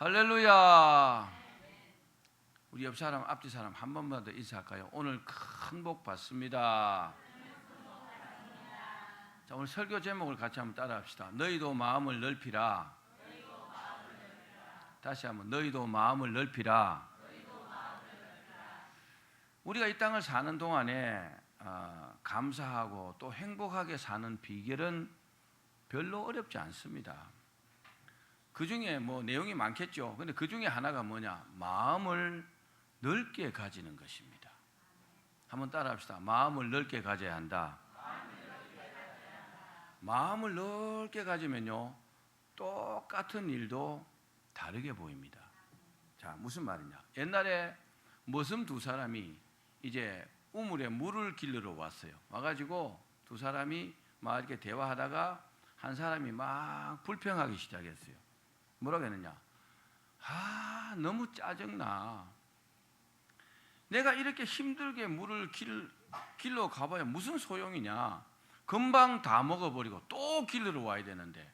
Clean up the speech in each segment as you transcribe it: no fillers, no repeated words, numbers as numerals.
할렐루야. 우리 옆 사람, 앞뒤 사람 한 번만 더 인사할까요? 오늘 큰 복 받습니다. 자, 오늘 설교 제목을 같이 한번 따라합시다. 너희도 마음을 넓히라. 다시 한번 너희도 마음을 넓히라. 우리가 이 땅을 사는 동안에 감사하고 또 행복하게 사는 비결은 별로 어렵지 않습니다. 그 중에 뭐 내용이 많겠죠. 근데 그 중에 하나가 뭐냐? 마음을 넓게 가지는 것입니다. 한번 따라합시다. 마음을 넓게 가져야 한다. 마음을 넓게 가지면요, 똑같은 일도 다르게 보입니다. 자, 무슨 말이냐? 옛날에 머슴 두 사람이 이제 우물에 물을 길르러 왔어요. 와가지고 두 사람이 막 이렇게 대화하다가 한 사람이 막 불평하기 시작했어요. 뭐라고 했느냐? 너무 짜증나. 내가 이렇게 힘들게 물을 길러 가봐야 무슨 소용이냐? 금방 다 먹어버리고 또 길르러 와야 되는데,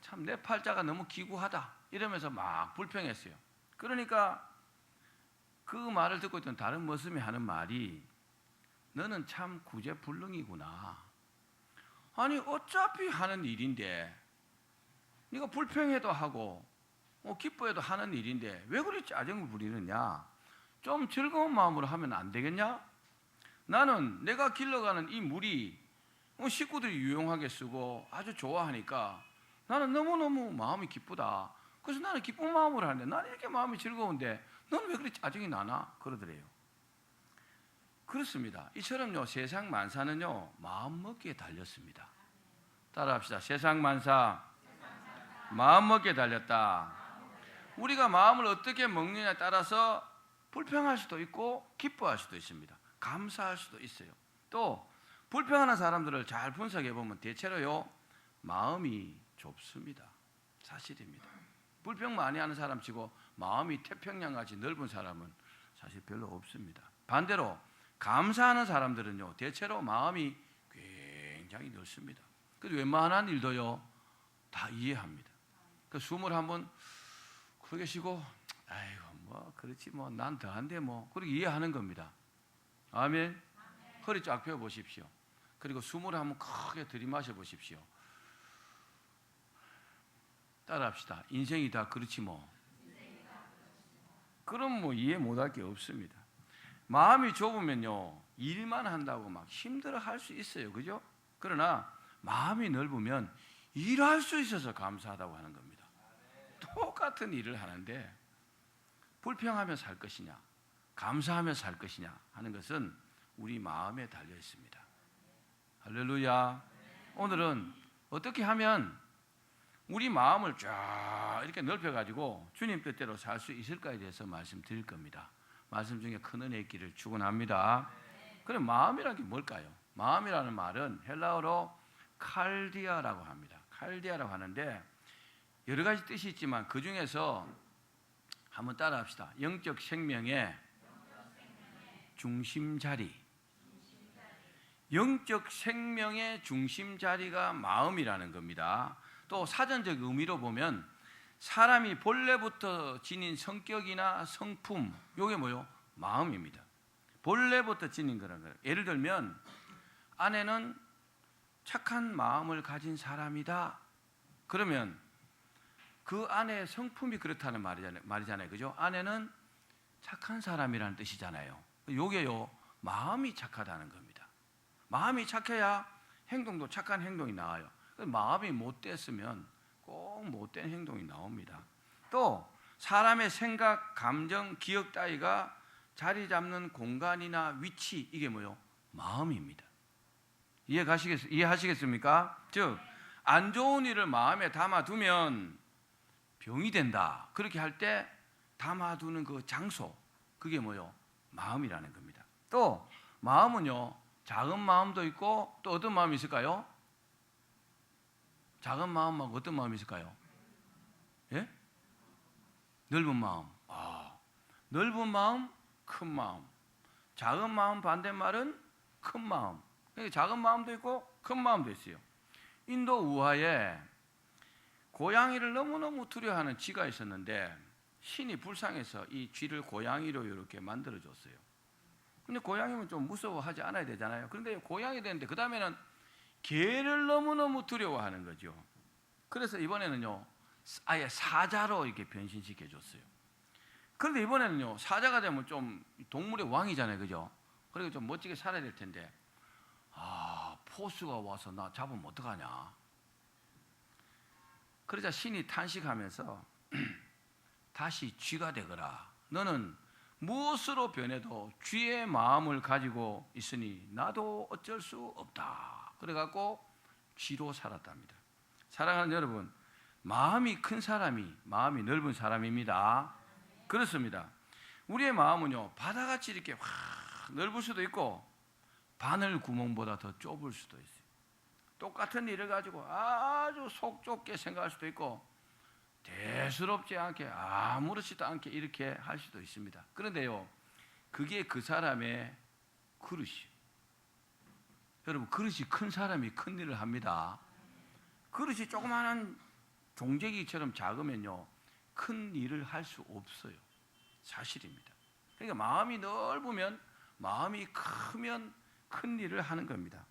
참 내 팔자가 너무 기구하다 이러면서 막 불평했어요. 그러니까 그 말을 듣고 있던 다른 머슴이 하는 말이, 너는 참 구제불능이구나. 아니 어차피 하는 일인데, 네가 불평해도 하고 기뻐해도 하는 일인데 왜 그리 짜증을 부리느냐? 좀 즐거운 마음으로 하면 안 되겠냐? 나는 내가 길러가는 이 물이 식구들이 유용하게 쓰고 아주 좋아하니까 나는 너무너무 마음이 기쁘다. 그래서 나는 기쁜 마음으로 하는데, 나는 이렇게 마음이 즐거운데 너는 왜 그리 짜증이 나나? 그러더래요. 그렇습니다. 이처럼요, 세상 만사는요, 마음먹기에 달렸습니다. 따라합시다. 세상 만사 마음먹기에 달렸다. 우리가 마음을 어떻게 먹느냐에 따라서 불평할 수도 있고 기뻐할 수도 있습니다. 감사할 수도 있어요. 또 불평하는 사람들을 잘 분석해 보면 대체로요, 마음이 좁습니다. 사실입니다. 불평 많이 하는 사람 치고 마음이 태평양같이 넓은 사람은 사실 별로 없습니다. 반대로 감사하는 사람들은요, 대체로 마음이 굉장히 넓습니다. 그래서 웬만한 일도요, 다 이해합니다. 그 숨을 한번 크게 쉬고, 아이고 뭐 그렇지 뭐 난 더한데 뭐, 그렇게 이해하는 겁니다. 아멘. 허리 쫙 펴 보십시오. 그리고 숨을 한번 크게 들이마셔 보십시오. 따라합시다. 인생이 다 그렇지 뭐. 그럼 뭐 이해 못할 게 없습니다. 마음이 좁으면요, 일만 한다고 막 힘들어 할 수 있어요. 그죠? 그러나 마음이 넓으면 일할 수 있어서 감사하다고 하는 겁니다. 똑같은 일을 하는데 불평하며 살 것이냐, 감사하며 살 것이냐 하는 것은 우리 마음에 달려 있습니다. 할렐루야. 오늘은 어떻게 하면 우리 마음을 쫙 이렇게 넓혀가지고 주님 뜻대로 살 수 있을까에 대해서 말씀드릴 겁니다. 말씀 중에 큰 은혜 있기를 축원합니다. 그럼 마음이라는 게 뭘까요? 마음이라는 말은 헬라어로 칼디아라고 합니다. 칼디아라고 하는데 여러 가지 뜻이 있지만 그 중에서 한번 따라합시다. 영적 생명의 중심자리. 영적 생명의 중심자리가 마음이라는 겁니다. 또 사전적 의미로 보면 사람이 본래부터 지닌 성격이나 성품, 이게 뭐요? 마음입니다. 본래부터 지닌 거라는 거예요. 예를 들면 아내는 착한 마음을 가진 사람이다. 그러면 그 아내의 성품이 그렇다는 말이잖아요. 그죠? 아내는 착한 사람이라는 뜻이잖아요. 요게요, 마음이 착하다는 겁니다. 마음이 착해야 행동도 착한 행동이 나와요. 마음이 못됐으면 꼭 못된 행동이 나옵니다. 또 사람의 생각, 감정, 기억 따위가 자리 잡는 공간이나 위치, 이게 뭐요? 마음입니다. 이해하시겠습니까? 즉, 안 좋은 일을 마음에 담아두면 병이 된다. 그렇게 할 때 담아두는 그 장소, 그게 뭐요? 마음이라는 겁니다. 또 마음은요, 작은 마음도 있고 또 어떤 마음이 있을까요? 작은 마음하고 어떤 마음이 있을까요? 예? 넓은 마음. 넓은 마음, 큰 마음. 작은 마음 반대말은 큰 마음. 작은 마음도 있고 큰 마음도 있어요. 인도 우화에 고양이를 너무너무 두려워하는 쥐가 있었는데 신이 불쌍해서 이 쥐를 고양이로 이렇게 만들어줬어요. 근데 고양이는 좀 무서워하지 않아야 되잖아요. 그런데 고양이 되는데 그 다음에는 개를 너무너무 두려워하는 거죠. 그래서 이번에는요 아예 사자로 이렇게 변신시켜줬어요. 그런데 이번에는요 사자가 되면 좀 동물의 왕이잖아요, 그죠? 그리고 좀 멋지게 살아야 될 텐데 포수가 와서 나 잡으면 어떡하냐. 그러자 신이 탄식하면서 다시 쥐가 되거라. 너는 무엇으로 변해도 쥐의 마음을 가지고 있으니 나도 어쩔 수 없다. 그래갖고 쥐로 살았답니다. 사랑하는 여러분, 마음이 큰 사람이 마음이 넓은 사람입니다. 그렇습니다. 우리의 마음은요 바다같이 이렇게 확 넓을 수도 있고 바늘 구멍보다 더 좁을 수도 있어요. 똑같은 일을 가지고 아주 속 좁게 생각할 수도 있고 대수롭지 않게 아무렇지도 않게 이렇게 할 수도 있습니다. 그런데요 그게 그 사람의 그릇이에요. 여러분, 그릇이 큰 사람이 큰 일을 합니다. 그릇이 조그마한 종재기처럼 작으면요 큰 일을 할 수 없어요. 사실입니다. 그러니까 마음이 넓으면, 마음이 크면 큰 일을 하는 겁니다.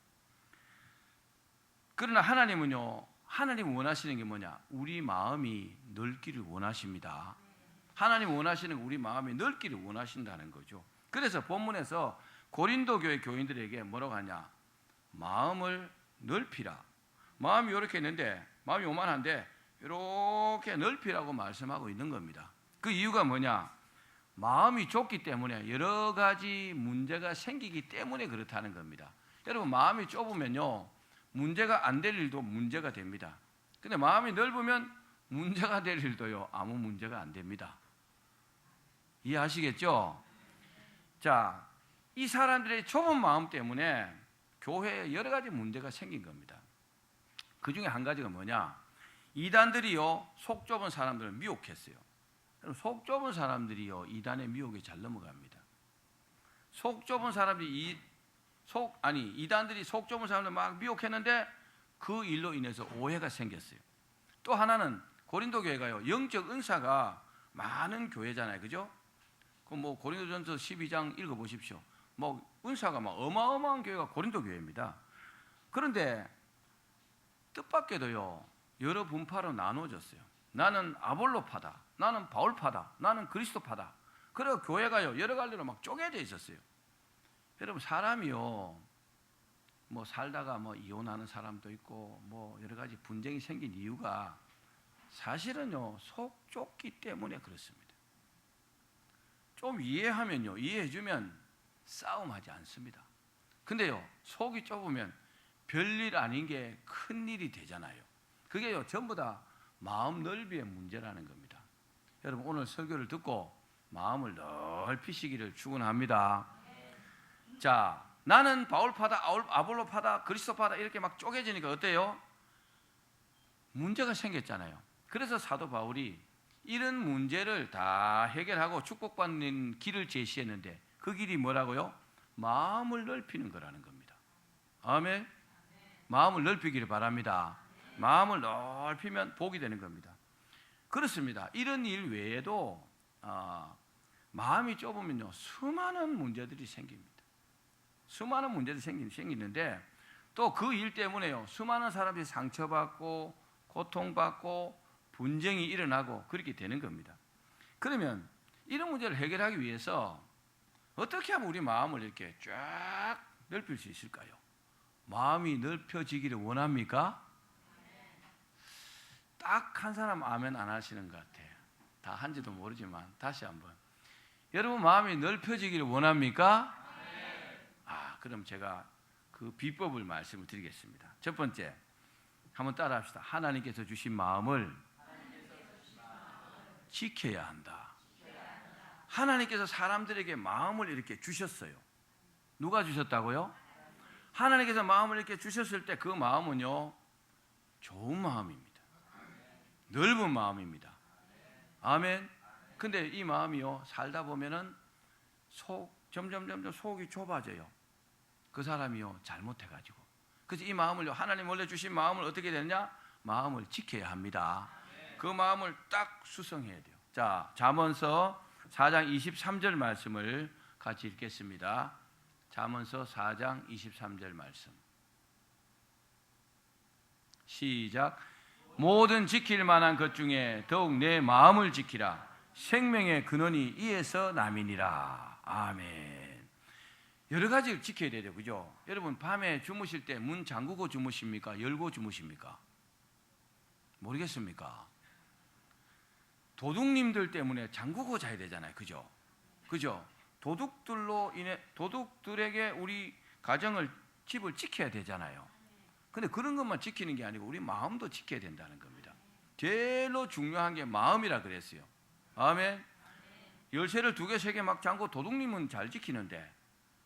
그러나 하나님은요, 하나님 원하시는 게 뭐냐? 우리 마음이 넓기를 원하십니다. 하나님 원하시는 우리 마음이 넓기를 원하신다는 거죠. 그래서 본문에서 고린도 교회 교인들에게 뭐라고 하냐? 마음을 넓히라. 마음이 이렇게 있는데, 마음이 요만한데 이렇게 넓히라고 말씀하고 있는 겁니다. 그 이유가 뭐냐? 마음이 좁기 때문에 여러 가지 문제가 생기기 때문에 그렇다는 겁니다. 여러분, 마음이 좁으면요 문제가 안 될 일도 문제가 됩니다. 근데 마음이 넓으면 문제가 될 일도요 아무 문제가 안 됩니다. 이해하시겠죠? 자, 이 사람들의 좁은 마음 때문에 교회에 여러 가지 문제가 생긴 겁니다. 그 중에 한 가지가 뭐냐? 이단들이요 속 좁은 사람들을 미혹했어요. 속 좁은 사람들이요 이단의 미혹에 잘 넘어갑니다. 속 좁은 사람들이 이단들이 속 좁은 사람들 막 미혹했는데 그 일로 인해서 오해가 생겼어요. 또 하나는 고린도 교회가요 영적 은사가 많은 교회잖아요, 그죠? 그 뭐 고린도전서 12장 읽어보십시오. 뭐 은사가 막 어마어마한 교회가 고린도 교회입니다. 그런데 뜻밖에도요 여러 분파로 나눠졌어요. 나는 아볼로파다, 나는 바울파다, 나는 그리스도파다. 그래서 교회가요 여러 갈래로 막 쪼개져 있었어요. 여러분, 사람이요 뭐 살다가 뭐 이혼하는 사람도 있고 뭐 여러 가지 분쟁이 생긴 이유가 사실은요 속 좁기 때문에 그렇습니다. 좀 이해하면요, 이해해주면 싸움하지 않습니다. 근데요 속이 좁으면 별일 아닌 게 큰일이 되잖아요. 그게요 전부 다 마음 넓이의 문제라는 겁니다. 여러분, 오늘 설교를 듣고 마음을 넓히시기를 축원합니다. 자, 나는 바울파다, 아볼로파다, 그리스도파다 이렇게 막 쪼개지니까 어때요? 문제가 생겼잖아요. 그래서 사도 바울이 이런 문제를 다 해결하고 축복받는 길을 제시했는데 그 길이 뭐라고요? 마음을 넓히는 거라는 겁니다. 아멘. 마음을 넓히기를 바랍니다. 마음을 넓히면 복이 되는 겁니다. 그렇습니다. 이런 일 외에도 마음이 좁으면요 수많은 문제들이 생깁니다. 수많은 문제들이 생기는데 또 그 일 때문에요 수많은 사람들이 상처받고 고통받고 분쟁이 일어나고 그렇게 되는 겁니다. 그러면 이런 문제를 해결하기 위해서 어떻게 하면 우리 마음을 이렇게 쫙 넓힐 수 있을까요? 마음이 넓혀지기를 원합니까? 딱 한 사람 아멘 안 하시는 것 같아요. 다 한지도 모르지만 다시 한번. 여러분, 마음이 넓혀지기를 원합니까? 그럼 제가 그 비법을 말씀을 드리겠습니다. 첫 번째, 한번 따라 합시다. 하나님께서 주신 마음을 지켜야 한다. 하나님께서 사람들에게 마음을 이렇게 주셨어요. 누가 주셨다고요? 하나님께서 마음을 이렇게 주셨을 때 그 마음은요 좋은 마음입니다. 넓은 마음입니다. 아멘. 근데 이 마음이요 살다 보면은 점점 속이 좁아져요. 그 사람이요 잘못해가지고. 그래서 이 마음을요 하나님 원래 주신 마음을 어떻게 되느냐? 마음을 지켜야 합니다. 그 마음을 딱 수성해야 돼요. 자, 잠언서 4장 23절 말씀을 같이 읽겠습니다. 잠언서 4장 23절 말씀. 시작. 모든 지킬 만한 것 중에 더욱 내 마음을 지키라. 생명의 근원이 이에서 남이니라. 아멘. 여러 가지를 지켜야 돼요. 그죠? 여러분 밤에 주무실 때 문 잠그고 주무십니까? 열고 주무십니까? 모르겠습니까? 도둑님들 때문에 잠그고 자야 되잖아요. 그죠? 그죠? 도둑들에게 우리 가정을, 집을 지켜야 되잖아요. 근데 그런 것만 지키는 게 아니고 우리 마음도 지켜야 된다는 겁니다. 제일로 중요한 게 마음이라 그랬어요. 아멘. 열쇠를 2개, 3개 막 잠고 도둑님은 잘 지키는데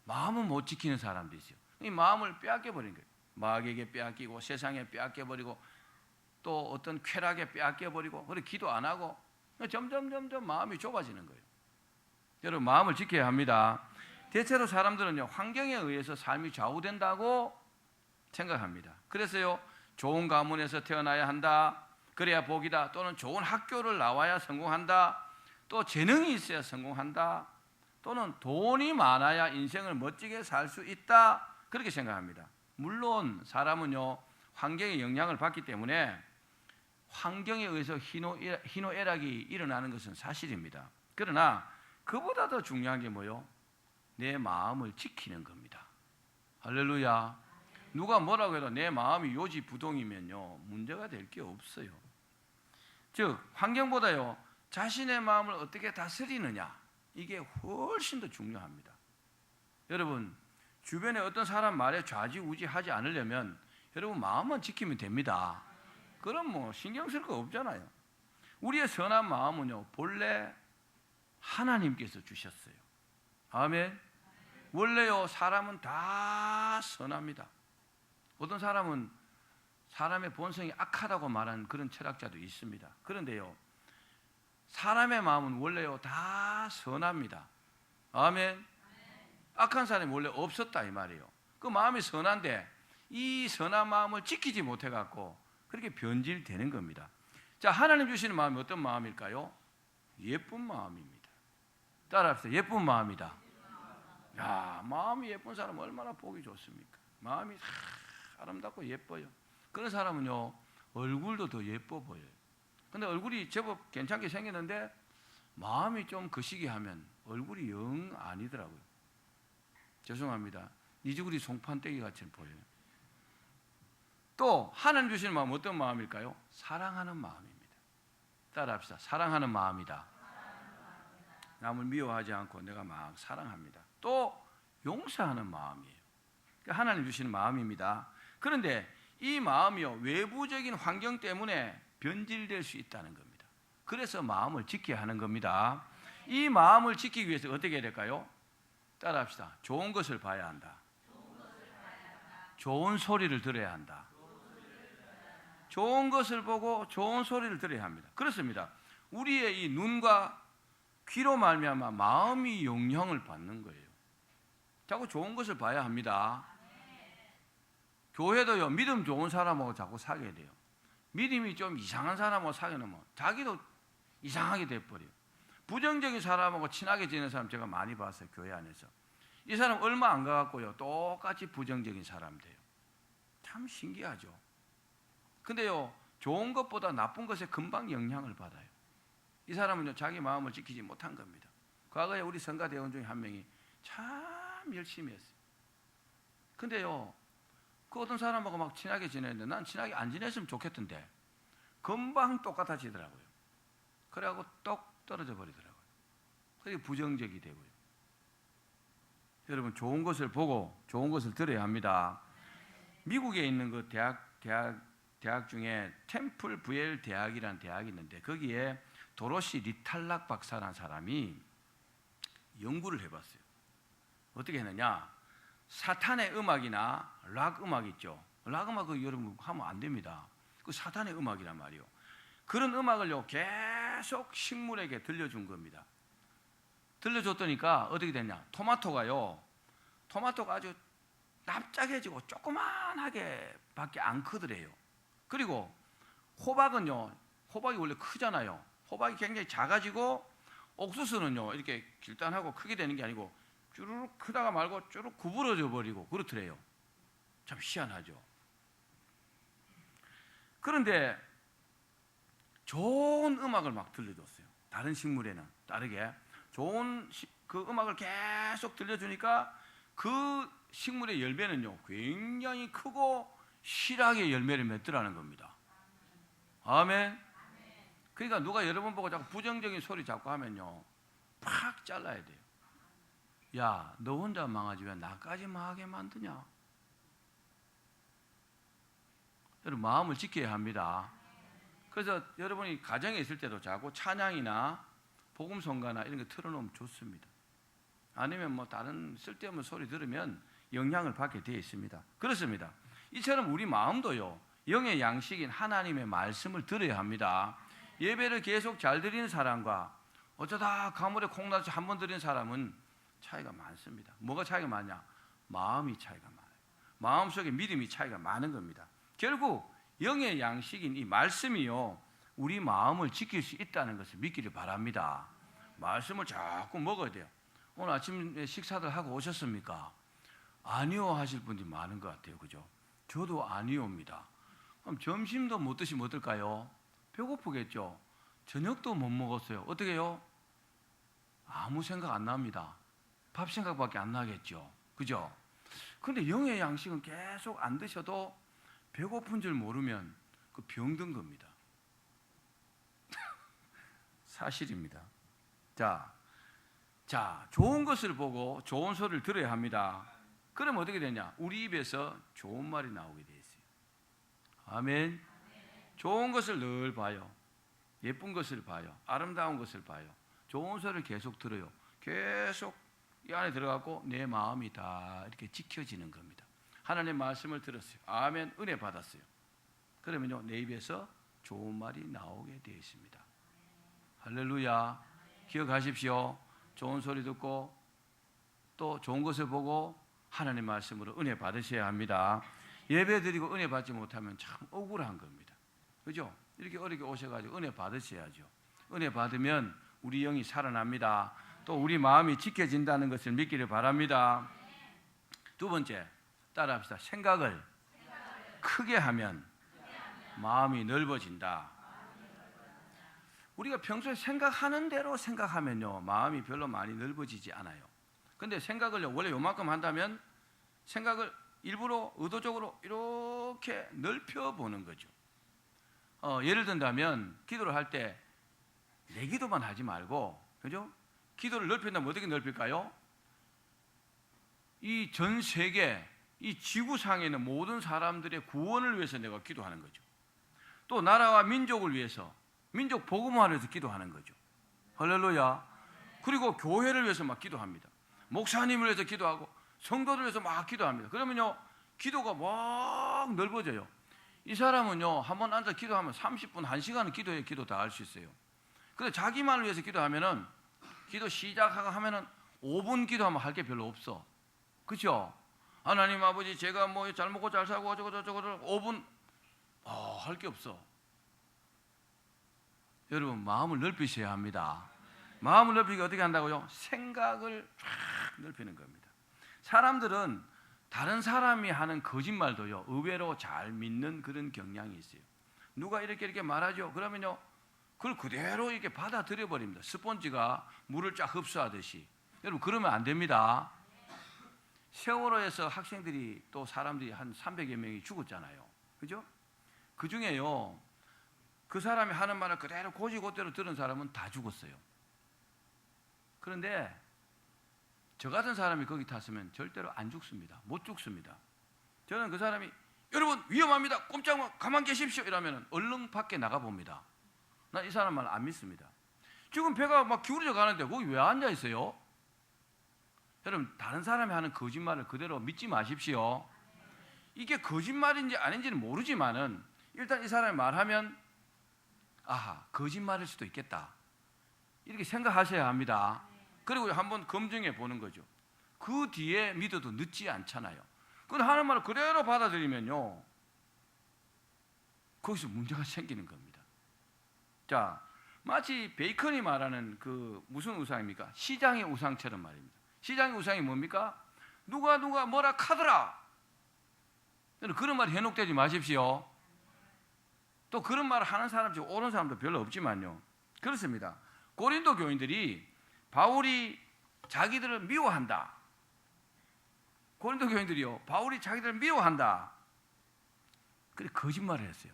마음은 못 지키는 사람도 있어요. 이 마음을 빼앗겨 버린 거예요. 마귀에게 빼앗기고 세상에 빼앗겨 버리고 또 어떤 쾌락에 빼앗겨 버리고, 그리고 기도 안 하고 점점 마음이 좁아지는 거예요. 여러분 마음을 지켜야 합니다. 대체로 사람들은요, 환경에 의해서 삶이 좌우된다고 생각합니다. 그래서요, 좋은 가문에서 태어나야 한다, 그래야 복이다, 또는 좋은 학교를 나와야 성공한다, 또 재능이 있어야 성공한다, 또는 돈이 많아야 인생을 멋지게 살 수 있다, 그렇게 생각합니다. 물론 사람은요, 환경의 영향을 받기 때문에 환경에 의해서 희노애락이 일어나는 것은 사실입니다. 그러나 그보다 더 중요한 게 뭐요? 내 마음을 지키는 겁니다. 할렐루야. 누가 뭐라고 해도 내 마음이 요지부동이면요, 문제가 될 게 없어요. 즉 환경보다요, 자신의 마음을 어떻게 다스리느냐, 이게 훨씬 더 중요합니다. 여러분 주변에 어떤 사람 말에 좌지우지하지 않으려면 여러분 마음만 지키면 됩니다. 그럼 뭐 신경 쓸 거 없잖아요. 우리의 선한 마음은요, 본래 하나님께서 주셨어요. 아멘. 원래요, 사람은 다 선합니다. 어떤 사람은 사람의 본성이 악하다고 말하는 그런 철학자도 있습니다. 그런데요, 사람의 마음은 원래요, 다 선합니다. 아멘. 악한 사람이 원래 없었다 이 말이에요. 그 마음이 선한데 이 선한 마음을 지키지 못해 갖고 그렇게 변질되는 겁니다. 자, 하나님 주시는 마음이 어떤 마음일까요? 예쁜 마음입니다. 따라합시다. 예쁜 마음이다. 야, 마음이 예쁜 사람은 얼마나 보기 좋습니까? 마음이 아름답고 예뻐요. 그런 사람은요, 얼굴도 더 예뻐 보여요. 근데 얼굴이 제법 괜찮게 생겼는데 마음이 좀 거시기하면 얼굴이 영 아니더라고요. 죄송합니다. 이주구리 송판떼기 같이 보여요. 또 하나님 주시는 마음은 어떤 마음일까요? 사랑하는 마음입니다. 따라합시다. 사랑하는 마음이다. 남을 미워하지 않고 내가 막 사랑합니다. 또 용서하는 마음이에요. 그러니까 하나님 주시는 마음입니다. 그런데 이 마음이요, 외부적인 환경 때문에 변질될 수 있다는 겁니다. 그래서 마음을 지켜야 하는 겁니다. 이 마음을 지키기 위해서 어떻게 해야 될까요? 따라합시다. 좋은 것을 봐야 한다. 좋은 소리를 들어야 한다. 좋은 것을 보고 좋은 소리를 들어야 합니다. 그렇습니다. 우리의 이 눈과 귀로 말미암아 마음이 영향을 받는 거예요. 자꾸 좋은 것을 봐야 합니다. 교회도요, 믿음 좋은 사람하고 자꾸 사귀어야 돼요. 믿음이 좀 이상한 사람하고 사귀면 자기도 이상하게 돼버려요. 부정적인 사람하고 친하게 지내는 사람 제가 많이 봤어요. 교회 안에서. 이 사람 얼마 안 가갖고요, 똑같이 부정적인 사람 돼요. 참 신기하죠. 근데요, 좋은 것보다 나쁜 것에 금방 영향을 받아요. 이 사람은요, 자기 마음을 지키지 못한 겁니다. 과거에 우리 성가대원 중에 한 명이 참 열심히 했어요. 근데요, 그 어떤 사람하고 막 친하게 지내는데 난 친하게 안 지냈으면 좋겠던데 금방 똑같아지더라고요. 그래갖고 똑 떨어져 버리더라고요. 그게 부정적이 되고요. 여러분 좋은 것을 보고 좋은 것을 들어야 합니다. 미국에 있는 그 대학 중에 템플 부엘 대학이라는 대학이 있는데 거기에 도로시 리탈락 박사라는 사람이 연구를 해봤어요. 어떻게 했느냐? 사탄의 음악이나 락 음악 있죠. 락 음악 그 여러분 하면 안 됩니다. 그 사탄의 음악이란 말이요. 그런 음악을요 계속 식물에게 들려준 겁니다. 들려줬더니까 어떻게 됐냐? 토마토가 아주 납작해지고 조그만하게 밖에 안 크더래요. 그리고 호박은요, 호박이 원래 크잖아요. 호박이 굉장히 작아지고 옥수수는요 이렇게 길단하고 크게 되는 게 아니고 쭈르륵 크다가 말고 쭈르륵 구부러져 버리고 그렇더래요. 참 희한하죠. 그런데 좋은 음악을 막 들려줬어요. 다른 식물에는 다르게 좋은 그 음악을 계속 들려주니까 그 식물의 열매는요 굉장히 크고 실하게 열매를 맺더라는 겁니다. 아멘. 그러니까 누가 여러분 보고 자꾸 부정적인 소리 자꾸 하면요 팍 잘라야 돼요. 야, 너 혼자 망하지 왜 나까지 망하게 만드냐? 여러분 마음을 지켜야 합니다. 그래서 여러분이 가정에 있을 때도 자꾸 찬양이나 복음성가나 이런 거 틀어놓으면 좋습니다. 아니면 뭐 다른 쓸데없는 소리 들으면 영향을 받게 되어 있습니다. 그렇습니다. 이처럼 우리 마음도요 영의 양식인 하나님의 말씀을 들어야 합니다. 예배를 계속 잘 드리는 사람과 어쩌다 가물에 콩나듯이 한 번 드리는 사람은 차이가 많습니다. 뭐가 차이가 많냐? 마음이 차이가 많아요. 마음속에 믿음이 차이가 많은 겁니다. 결국 영의 양식인 이 말씀이요 우리 마음을 지킬 수 있다는 것을 믿기를 바랍니다. 말씀을 자꾸 먹어야 돼요. 오늘 아침 식사들 하고 오셨습니까? 아니요 하실 분들이 많은 것 같아요. 그죠? 저도 아니요입니다. 그럼 점심도 못 드시면 어떨까요? 배고프겠죠? 저녁도 못 먹었어요. 어떻게 해요? 아무 생각 안 납니다. 밥 생각밖에 안 나겠죠. 그죠? 근데 영의 양식은 계속 안 드셔도 배고픈 줄 모르면 그 병든 겁니다. 사실입니다. 자, 좋은 것을 보고 좋은 소리를 들어야 합니다. 그러면 어떻게 되냐? 우리 입에서 좋은 말이 나오게 돼 있어요. 아멘. 좋은 것을 늘 봐요. 예쁜 것을 봐요. 아름다운 것을 봐요. 좋은 소리를 계속 들어요. 계속 이 안에 들어가고 내 마음이 다 이렇게 지켜지는 겁니다. 하나님의 말씀을 들었어요. 아멘. 은혜 받았어요. 그러면요 내 입에서 좋은 말이 나오게 되어 있습니다. 할렐루야. 기억하십시오. 좋은 소리 듣고 또 좋은 것을 보고 하나님의 말씀으로 은혜 받으셔야 합니다. 예배 드리고 은혜 받지 못하면 참 억울한 겁니다. 그죠? 이렇게 어렵게 오셔가지고 은혜 받으셔야죠. 은혜 받으면 우리 영이 살아납니다. 또 우리 마음이 지켜진다는 것을 믿기를 바랍니다. 두 번째, 따라합시다. 생각을 크게 하면 마음이 넓어진다. 우리가 평소에 생각하는 대로 생각하면요 마음이 별로 많이 넓어지지 않아요. 근데 생각을 원래 요만큼 한다면 생각을 일부러 의도적으로 이렇게 넓혀보는 거죠. 예를 든다면 기도를 할 때 내 기도만 하지 말고, 그죠? 기도를 넓힌다면 어떻게 넓힐까요? 이 전 세계, 이 지구상에 있는 모든 사람들의 구원을 위해서 내가 기도하는 거죠. 또 나라와 민족을 위해서, 민족 복음화를 위해서 기도하는 거죠. 할렐루야. 그리고 교회를 위해서 막 기도합니다. 목사님을 위해서 기도하고 성도를 위해서 막 기도합니다. 그러면요 기도가 막 넓어져요. 이 사람은요 한번 앉아 기도하면 30분, 1시간은 기도해 기도 다 할 수 있어요. 근데 자기만을 위해서 기도하면은 기도 시작하고 하면은 5분 기도하면 할 게 별로 없어. 그렇죠? 하나님 아버지 제가 뭐 잘 먹고 잘 살고 어쩌고저쩌고를 5분 할 게 없어. 여러분 마음을 넓히셔야 합니다. 마음을 넓히기 어떻게 한다고요? 생각을 쫙 넓히는 겁니다. 사람들은 다른 사람이 하는 거짓말도요 의외로 잘 믿는 그런 경향이 있어요. 누가 이렇게 말하죠. 그러면요 그걸 그대로 이렇게 받아들여 버립니다. 스폰지가 물을 쫙 흡수하듯이. 여러분 그러면 안 됩니다. 세월호에서 학생들이 또 사람들이 한 300여 명이 죽었잖아요. 그죠? 그 중에요 그 사람이 하는 말을 그대로 고지고대로 들은 사람은 다 죽었어요. 그런데 저 같은 사람이 거기 탔으면 절대로 안 죽습니다. 못 죽습니다. 저는 그 사람이 여러분 위험합니다. 꼼짝 가만 계십시오 이러면 얼른 밖에 나가 봅니다. 난 이 사람 말 안 믿습니다. 지금 배가 막 기울어져 가는데 거기 왜 앉아 있어요? 여러분 다른 사람이 하는 거짓말을 그대로 믿지 마십시오. 이게 거짓말인지 아닌지는 모르지만은 일단 이 사람이 말하면 아하 거짓말일 수도 있겠다 이렇게 생각하셔야 합니다. 그리고 한번 검증해 보는 거죠. 그 뒤에 믿어도 늦지 않잖아요. 근데 하는 말을 그대로 받아들이면요 거기서 문제가 생기는 겁니다. 자, 마치 베이컨이 말하는 그 무슨 우상입니까? 시장의 우상처럼 말입니다. 시장의 우상이 뭡니까? 누가 뭐라 카더라. 그런 말 현혹되지 마십시오. 또 그런 말을 하는 사람 중에 옳은 사람도 별로 없지만요. 그렇습니다. 고린도 교인들이 바울이 자기들을 미워한다. 고린도 교인들이요, 바울이 자기들을 미워한다. 그래 거짓말을 했어요.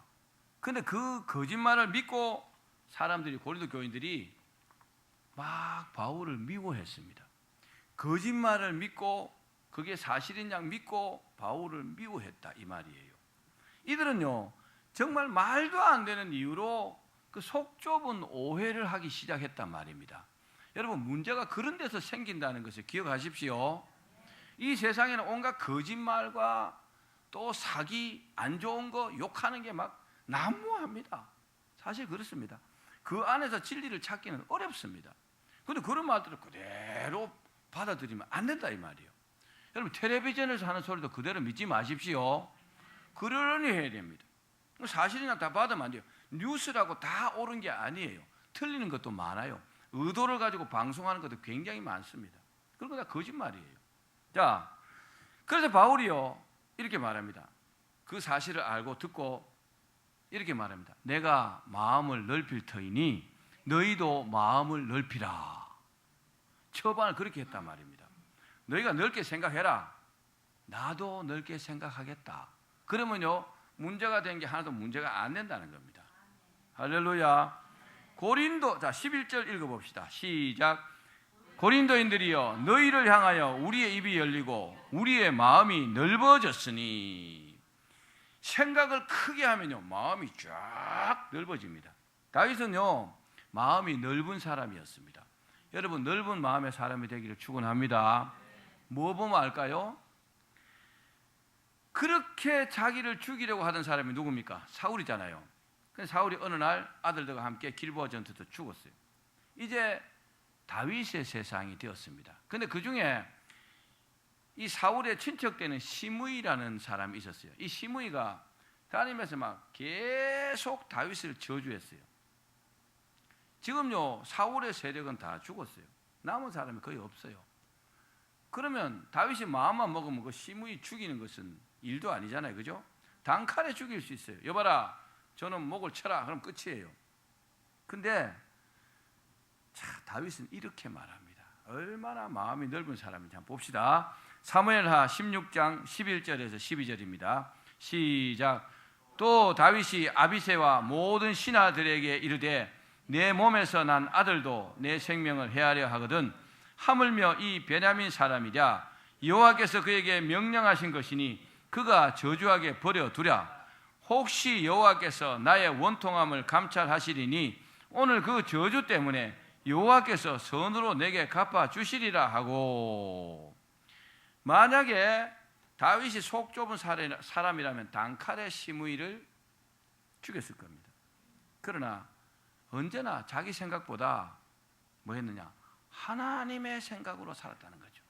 근데 그 거짓말을 믿고 사람들이, 고린도 교인들이 막 바울을 미워했습니다. 거짓말을 믿고 그게 사실인 양 믿고 바울을 미워했다 이 말이에요. 이들은요 정말 말도 안 되는 이유로 그 속 좁은 오해를 하기 시작했단 말입니다. 여러분, 문제가 그런 데서 생긴다는 것을 기억하십시오. 이 세상에는 온갖 거짓말과 또 사기, 안 좋은 거 욕하는 게 막 난무합니다. 사실 그렇습니다. 그 안에서 진리를 찾기는 어렵습니다. 그런데 그런 말들을 그대로 받아들이면 안 된다 이 말이에요. 여러분, 텔레비전에서 하는 소리도 그대로 믿지 마십시오. 그러려니 해야 됩니다. 사실이나 다 받으면 안 돼요. 뉴스라고 다 옳은 게 아니에요. 틀리는 것도 많아요. 의도를 가지고 방송하는 것도 굉장히 많습니다. 그런 거 다 거짓말이에요. 자, 그래서 바울이요 이렇게 말합니다. 그 사실을 알고 듣고 이렇게 말합니다. 내가 마음을 넓힐 터이니 너희도 마음을 넓히라. 처방을 그렇게 했단 말입니다. 너희가 넓게 생각해라. 나도 넓게 생각하겠다. 그러면요 문제가 된 게 하나도 문제가 안 된다는 겁니다. 할렐루야. 고린도, 자 11절 읽어봅시다. 시작. 고린도인들이여, 너희를 향하여 우리의 입이 열리고 우리의 마음이 넓어졌으니. 생각을 크게 하면요 마음이 쫙 넓어집니다. 다윗은요 마음이 넓은 사람이었습니다. 여러분, 넓은 마음의 사람이 되기를 축원합니다. 뭐 보면 알까요? 그렇게 자기를 죽이려고 하던 사람이 누굽니까? 사울이잖아요. 그래서 사울이 어느 날 아들들과 함께 길보아 전투에서 죽었어요. 이제 다윗의 세상이 되었습니다. 그런데 그 중에 이 사울의 친척되는 시므이라는 사람이 있었어요. 이 시므이가 다니면서 막 계속 다윗을 저주했어요. 지금요 사울의 세력은 다 죽었어요. 남은 사람이 거의 없어요. 그러면 다윗이 마음만 먹으면 그 시므이 죽이는 것은 일도 아니잖아요, 그죠? 단칼에 죽일 수 있어요. 여봐라, 저는 목을 쳐라. 그럼 끝이에요. 근데 자, 다윗은 이렇게 말합니다. 얼마나 마음이 넓은 사람인지 한번 봅시다. 사무엘하 16장 11절에서 12절입니다. 시작. 또 다윗이 아비새와 모든 신하들에게 이르되 내 몸에서 난 아들도 내 생명을 해하려 하거든 하물며 이 베냐민 사람이랴 여호와께서 그에게 명령하신 것이니 그가 저주하게 버려두랴. 혹시 여호와께서 나의 원통함을 감찰하시리니 오늘 그 저주 때문에 여호와께서 선으로 내게 갚아주시리라 하고. 만약에 다윗이 속 좁은 사람이라면 단칼에 시므이를 죽였을 겁니다. 그러나 언제나 자기 생각보다 뭐 했느냐? 하나님의 생각으로 살았다는 거죠.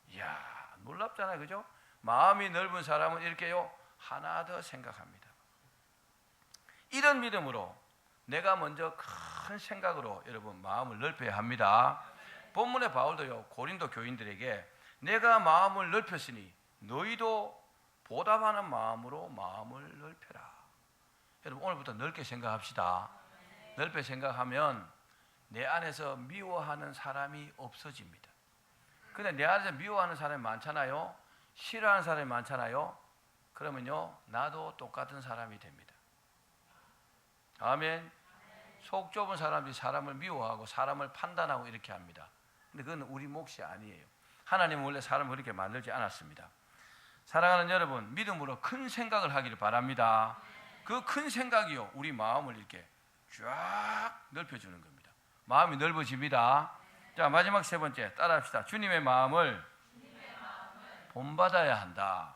이야, 놀랍잖아요, 그죠? 마음이 넓은 사람은 이렇게요 하나 더 생각합니다. 이런 믿음으로 내가 먼저 큰 생각으로 여러분 마음을 넓혀야 합니다. 본문의 바울도요 고린도 교인들에게 내가 마음을 넓혔으니 너희도 보답하는 마음으로 마음을 넓혀라. 여러분, 오늘부터 넓게 생각합시다. 넓게 생각하면 내 안에서 미워하는 사람이 없어집니다. 근데 내 안에서 미워하는 사람이 많잖아요. 싫어하는 사람이 많잖아요. 그러면요 나도 똑같은 사람이 됩니다. 아멘. 속 좁은 사람들이 사람을 미워하고 사람을 판단하고 이렇게 합니다. 근데 그건 우리 몫이 아니에요. 하나님은 원래 사람을 그렇게 만들지 않았습니다. 사랑하는 여러분, 믿음으로 큰 생각을 하기를 바랍니다. 그 큰 생각이요 우리 마음을 이렇게 쫙 넓혀주는 겁니다. 마음이 넓어집니다. 자, 마지막 세 번째 따라합시다. 주님의 마음을 본받아야 한다.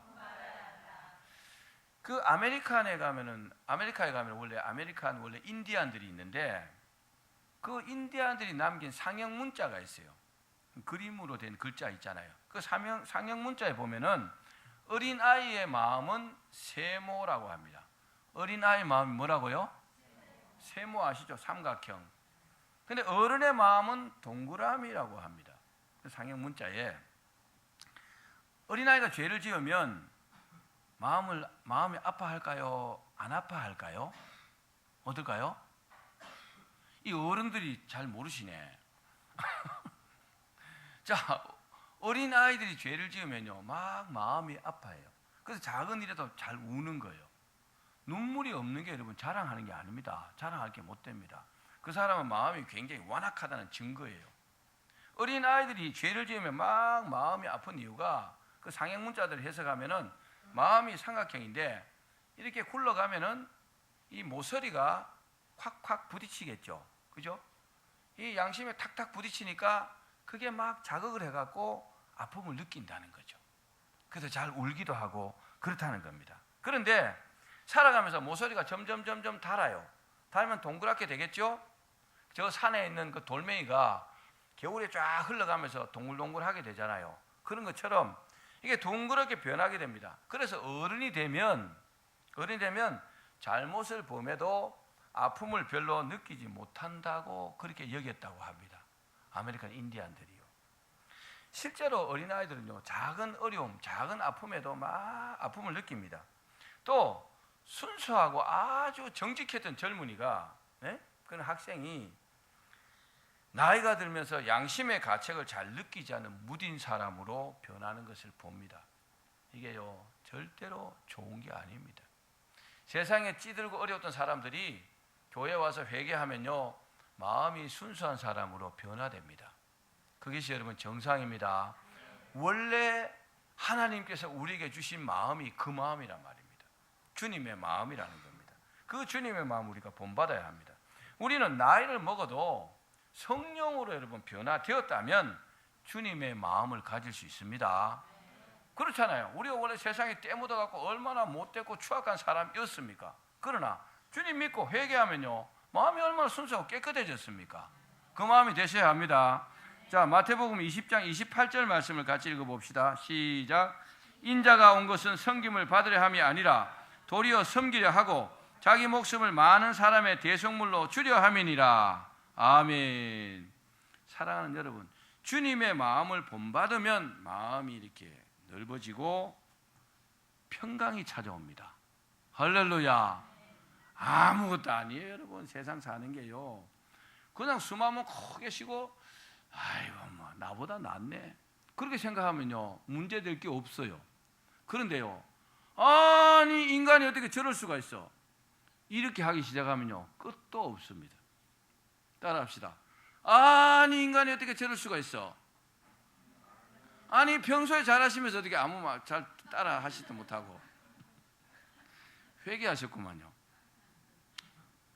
그 아메리카에 가면 원래 원래 인디안들이 있는데 그 인디안들이 남긴 상형 문자가 있어요. 그림으로 된 글자 있잖아요. 그 상형 문자에 보면은 어린 아이의 마음은 세모라고 합니다. 어린아이 마음이 뭐라고요? 세모 아시죠? 삼각형. 근데 어른의 마음은 동그라미라고 합니다. 상형 문자에 어린아이가 죄를 지으면 마음이 아파할까요? 안 아파할까요? 어떨까요? 이 어른들이 잘 모르시네. 자, 어린아이들이 죄를 지으면요 막 마음이 아파해요. 그래서 작은 일에도 잘 우는 거예요. 눈물이 없는 게 여러분 자랑하는 게 아닙니다. 자랑할 게 못 됩니다. 그 사람은 마음이 굉장히 완악하다는 증거예요. 어린아이들이 죄를 지으면 막 마음이 아픈 이유가 그 상형 문자들을 해석하면은 마음이 삼각형인데 이렇게 굴러가면은 이 모서리가 콱콱 부딪히겠죠. 그죠? 이 양심에 탁탁 부딪히니까 그게 막 자극을 해갖고 아픔을 느낀다는 거죠. 그래서 잘 울기도 하고 그렇다는 겁니다. 그런데 살아가면서 모서리가 점점 닳아요. 닳으면 동그랗게 되겠죠? 저 산에 있는 그 돌멩이가 겨울에 쫙 흘러가면서 동글동글하게 되잖아요. 그런 것처럼 이게 둥그렇게 변하게 됩니다. 그래서 어른이 되면 잘못을 범해도 아픔을 별로 느끼지 못한다고 그렇게 여겼다고 합니다. 아메리칸 인디안들이요. 실제로 어린아이들은요 작은 어려움, 작은 아픔에도 막 아픔을 느낍니다. 또 순수하고 아주 정직했던 젊은이가 그런 학생이 나이가 들면서 양심의 가책을 잘 느끼지 않는 무딘 사람으로 변하는 것을 봅니다. 이게요 절대로 좋은 게 아닙니다. 세상에 찌들고 어려웠던 사람들이 교회 와서 회개하면요 마음이 순수한 사람으로 변화됩니다. 그것이 여러분 정상입니다. 원래 하나님께서 우리에게 주신 마음이 그 마음이란 말입니다. 주님의 마음이라는 겁니다. 그 주님의 마음 우리가 본받아야 합니다. 우리는 나이를 먹어도 성령으로 여러분 변화되었다면 주님의 마음을 가질 수 있습니다. 그렇잖아요. 우리가 원래 세상에 때묻어갖고 얼마나 못됐고 추악한 사람이었습니까? 그러나 주님 믿고 회개하면요 마음이 얼마나 순수하고 깨끗해졌습니까? 그 마음이 되셔야 합니다. 자, 마태복음 20장 28절 말씀을 같이 읽어봅시다. 시작. 인자가 온 것은 섬김을 받으려 함이 아니라 도리어 섬기려 하고 자기 목숨을 많은 사람의 대속물로 주려 함이니라. 아멘. 사랑하는 여러분, 주님의 마음을 본받으면 마음이 이렇게 넓어지고 평강이 찾아옵니다. 할렐루야. 아무것도 아니에요 여러분. 세상 사는 게요 그냥 숨 한번 크게 쉬고 아이고 뭐 나보다 낫네 그렇게 생각하면요 문제될 게 없어요. 그런데요 아니 인간이 어떻게 저럴 수가 있어 이렇게 하기 시작하면요 끝도 없습니다. 따라합시다. 아니 인간이 어떻게 저럴 수가 있어. 아니 평소에 잘하시면서 어떻게 아무 말 잘 따라 하시지도 못하고. 회개하셨구만요.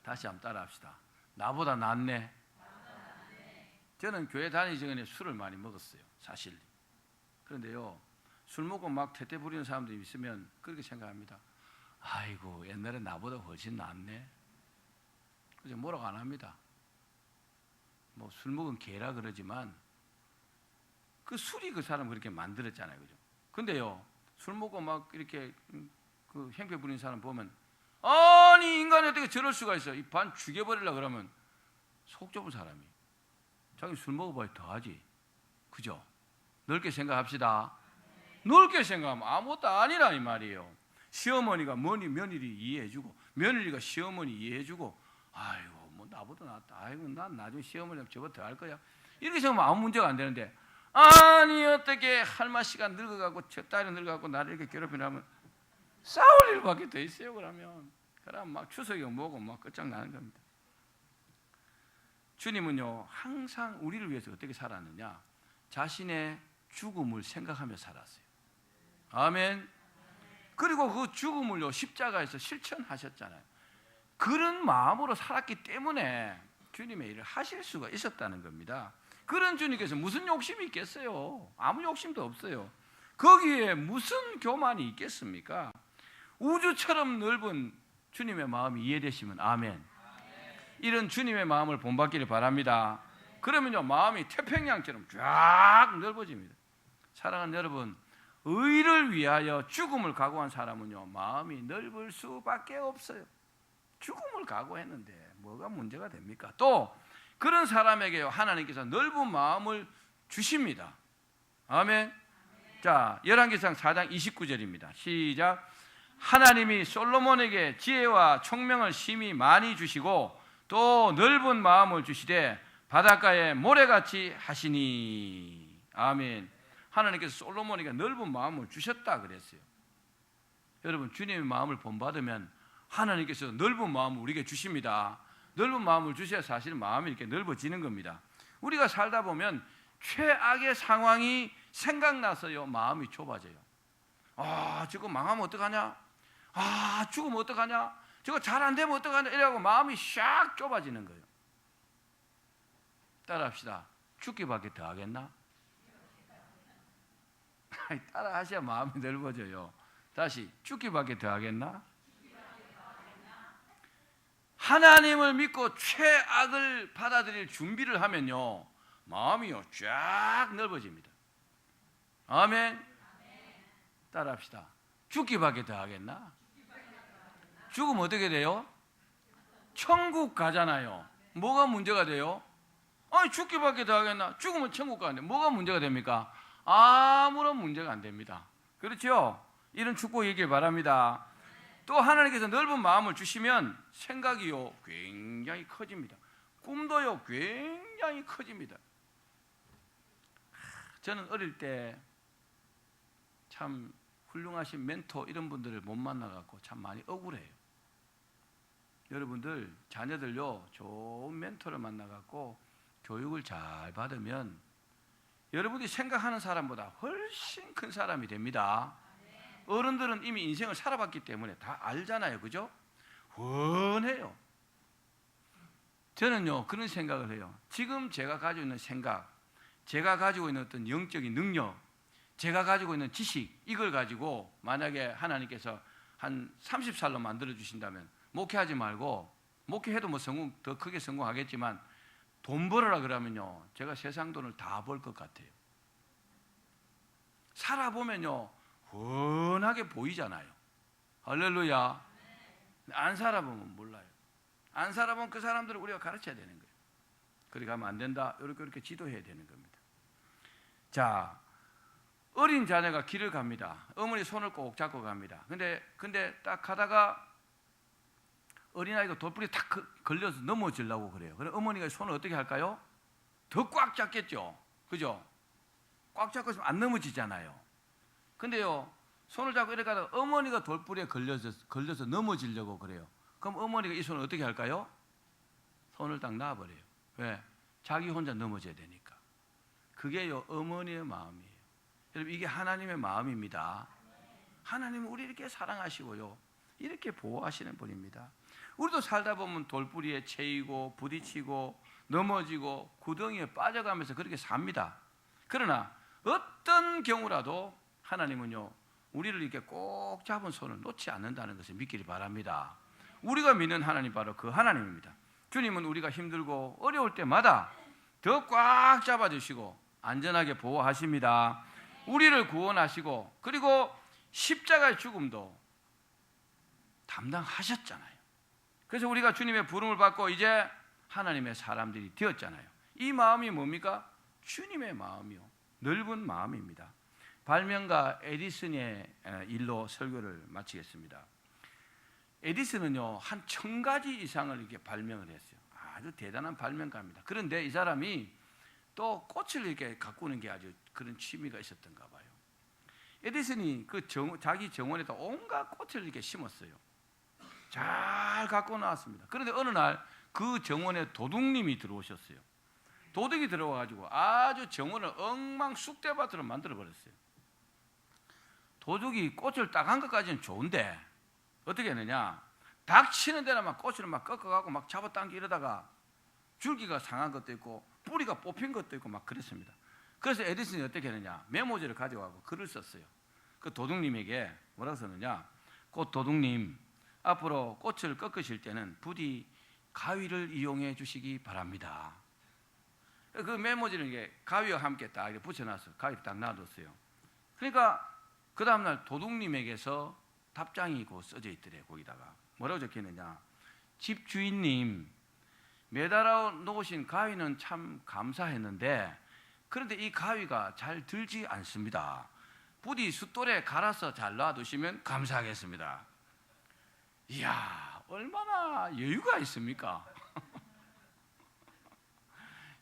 다시 한번 따라합시다. 나보다 낫네. 저는 교회 다니기 전에 술을 많이 먹었어요 사실. 그런데요 술 먹고 막 태태 부리는 사람들이 있으면 그렇게 생각합니다. 아이고 옛날에 나보다 훨씬 낫네. 그래서 뭐라고 안 합니다. 뭐 술 먹은 개라 그러지만 그 술이 그 사람 그렇게 만들었잖아요, 그죠? 근데요 술 먹고 막 이렇게 그 행패 부리는 사람 보면 아니 인간이 어떻게 저럴 수가 있어. 이 반 죽여버리려고 그러면 속 좁은 사람이 자기 술 먹어봐야 더하지, 그죠? 넓게 생각합시다. 넓게 생각하면 아무것도 아니라 이 말이에요. 시어머니가 며느리 이해해주고 며느리가 시어머니 이해해주고 아이고 뭐 나보다 낫다. 아이고 난 나중에 시어머니랑 저보다 더 할 거야. 이렇게 생각하면 아무 문제가 안 되는데 아니 어떻게 할머니가 늙어가고 저 딸이 늙어가고 나를 이렇게 괴롭히려면 싸울 일밖에 더 있어요. 그럼 막 추석이 뭐고 막 끝장나는 겁니다. 주님은요 항상 우리를 위해서 어떻게 살았느냐, 자신의 죽음을 생각하며 살았어요. 아멘. 그리고 그 죽음을요 십자가에서 실천하셨잖아요. 그런 마음으로 살았기 때문에 주님의 일을 하실 수가 있었다는 겁니다. 그런 주님께서 무슨 욕심이 있겠어요? 아무 욕심도 없어요. 거기에 무슨 교만이 있겠습니까? 우주처럼 넓은 주님의 마음이 이해되시면 아멘. 이런 주님의 마음을 본받기를 바랍니다. 그러면요 마음이 태평양처럼 쫙 넓어집니다. 사랑하는 여러분, 의를 위하여 죽음을 각오한 사람은요, 마음이 넓을 수밖에 없어요. 죽음을 각오했는데 뭐가 문제가 됩니까? 또 그런 사람에게요, 하나님께서 넓은 마음을 주십니다. 아멘. 자, 열왕기상 4장 29절입니다. 시작. 하나님이 솔로몬에게 지혜와 총명을 심히 많이 주시고 또 넓은 마음을 주시되 바닷가에 모래같이 하시니. 아멘. 하나님께서 솔로몬에게 넓은 마음을 주셨다 그랬어요. 여러분, 주님의 마음을 본받으면 하나님께서 넓은 마음을 우리에게 주십니다. 넓은 마음을 주셔야 사실 마음이 이렇게 넓어지는 겁니다. 우리가 살다 보면 최악의 상황이 생각나서요, 마음이 좁아져요. 아, 저거 망하면 어떡하냐? 아, 죽으면 어떡하냐? 저거 잘 안 되면 어떡하냐? 이래갖고 마음이 샥 좁아지는 거예요. 따라합시다. 죽기밖에 더 하겠나? 따라 하셔야 마음이 넓어져요. 다시, 죽기밖에 더 하겠나? 하나님을 믿고 최악을 받아들일 준비를 하면요, 마음이요 쫙 넓어집니다. 아멘. 따라합시다. 죽기밖에 더 하겠나? 죽으면 어떻게 돼요? 천국 가잖아요. 뭐가 문제가 돼요? 아니, 죽기밖에 더 하겠나? 죽으면 천국 가는데 뭐가 문제가 됩니까? 아무런 문제가 안 됩니다. 그렇죠? 이런 축복이길 바랍니다. 또 하나님께서 넓은 마음을 주시면 생각이요 굉장히 커집니다. 꿈도요 굉장히 커집니다. 저는 어릴 때 참 훌륭하신 멘토 이런 분들을 못 만나갖고 참 많이 억울해요. 여러분들 자녀들요 좋은 멘토를 만나갖고 교육을 잘 받으면 여러분이 생각하는 사람보다 훨씬 큰 사람이 됩니다. 어른들은 이미 인생을 살아봤기 때문에 다 알잖아요. 그죠? 훤해요. 저는요 그런 생각을 해요. 지금 제가 가지고 있는 생각, 제가 가지고 있는 어떤 영적인 능력, 제가 가지고 있는 지식, 이걸 가지고 만약에 하나님께서 한 30살로 만들어 주신다면 목회하지 말고, 목회해도 뭐 더 크게 성공하겠지만 돈 벌어라 그러면요 제가 세상 돈을 다 벌 것 같아요. 살아보면요 훤하게 보이잖아요. 할렐루야. 안 살아보면 몰라요. 안 살아보면 그 사람들을 우리가 가르쳐야 되는 거예요. 그렇게 가면 안 된다, 이렇게 지도해야 되는 겁니다. 자, 어린 자녀가 길을 갑니다. 어머니 손을 꼭 잡고 갑니다. 근데 딱 가다가 어린아이가 돌부리에 탁 걸려서 넘어지려고 그래요. 그럼 어머니가 손을 어떻게 할까요? 더 꽉 잡겠죠. 그죠? 꽉 잡고 있으면 안 넘어지잖아요. 근데요, 손을 잡고 이렇게 가다가 어머니가 돌부리에 걸려서 넘어지려고 그래요. 그럼 어머니가 이 손을 어떻게 할까요? 손을 딱 놔버려요. 왜? 자기 혼자 넘어져야 되니까. 그게요, 어머니의 마음이에요. 여러분, 이게 하나님의 마음입니다. 하나님은 우리 이렇게 사랑하시고요, 이렇게 보호하시는 분입니다. 우리도 살다 보면 돌부리에 채이고 부딪히고 넘어지고 구덩이에 빠져가면서 그렇게 삽니다. 그러나 어떤 경우라도 하나님은요 우리를 이렇게 꼭 잡은 손을 놓지 않는다는 것을 믿기를 바랍니다. 우리가 믿는 하나님 바로 그 하나님입니다. 주님은 우리가 힘들고 어려울 때마다 더 꽉 잡아주시고 안전하게 보호하십니다. 우리를 구원하시고 그리고 십자가의 죽음도 담당하셨잖아요. 그래서 우리가 주님의 부름을 받고 이제 하나님의 사람들이 되었잖아요. 이 마음이 뭡니까? 주님의 마음이요, 넓은 마음입니다. 발명가 에디슨의 일로 설교를 마치겠습니다. 에디슨은요 한 1000가지 이상을 이렇게 발명을 했어요. 아주 대단한 발명가입니다. 그런데 이 사람이 또 꽃을 이렇게 가꾸는 게 아주 그런 취미가 있었던가 봐요. 에디슨이 자기 정원에다 온갖 꽃을 이렇게 심었어요. 잘 가꿔 놨습니다. 그런데 어느 날 그 정원에 도둑님이 들어오셨어요. 도둑이 들어와가지고 아주 정원을 엉망 쑥대밭으로 만들어 버렸어요. 도둑이 꽃을 딱 한 것까지는 좋은데 어떻게 했느냐, 닥치는 데나 막 꽃을 막 꺾어가고 막 잡아당기 이러다가 줄기가 상한 것도 있고 뿌리가 뽑힌 것도 있고 막 그랬습니다. 그래서 에디슨이 어떻게 했느냐, 메모지를 가져가고 글을 썼어요. 그 도둑님에게 뭐라고 썼느냐, 꽃 도둑님, 앞으로 꽃을 꺾으실 때는 부디 가위를 이용해 주시기 바랍니다. 그 메모지는 이게 가위와 함께 딱 붙여놨어요. 가위를 딱 놔뒀어요. 그러니까 그 다음날 도둑님에게서 답장이 고 써져 있더래. 거기다가 뭐라고 적혀있느냐, 집주인님, 매달아 놓으신 가위는 참 감사했는데 그런데 이 가위가 잘 들지 않습니다. 부디 숫돌에 갈아서 잘 놔두시면 감사하겠습니다. 이야, 얼마나 여유가 있습니까?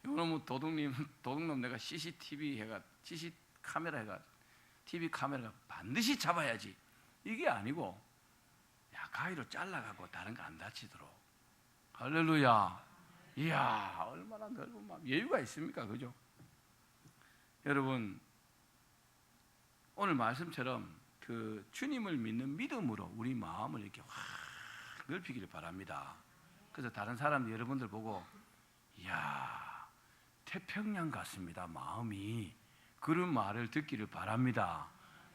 이놈의 도둑놈 내가 CCTV 카메라 해가 TV 카메라가 반드시 잡아야지. 이게 아니고, 야, 가위로 잘라가고 다른 거 안 다치도록. 할렐루야. 이야, 얼마나 넓은 마음, 여유가 있습니까? 그죠? 여러분, 오늘 말씀처럼 그 주님을 믿는 믿음으로 우리 마음을 이렇게 확 넓히기를 바랍니다. 그래서 다른 사람들, 여러분들 보고, 이야, 태평양 같습니다, 마음이. 그런 말을 듣기를 바랍니다.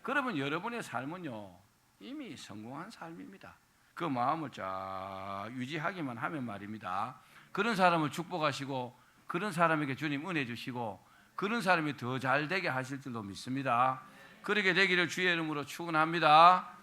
그러면 여러분의 삶은요, 이미 성공한 삶입니다. 그 마음을 쫙 유지하기만 하면 말입니다, 그런 사람을 축복하시고 그런 사람에게 주님 은혜 주시고 그런 사람이 더 잘 되게 하실 줄로 믿습니다. 그렇게 되기를 주의 이름으로 축원합니다.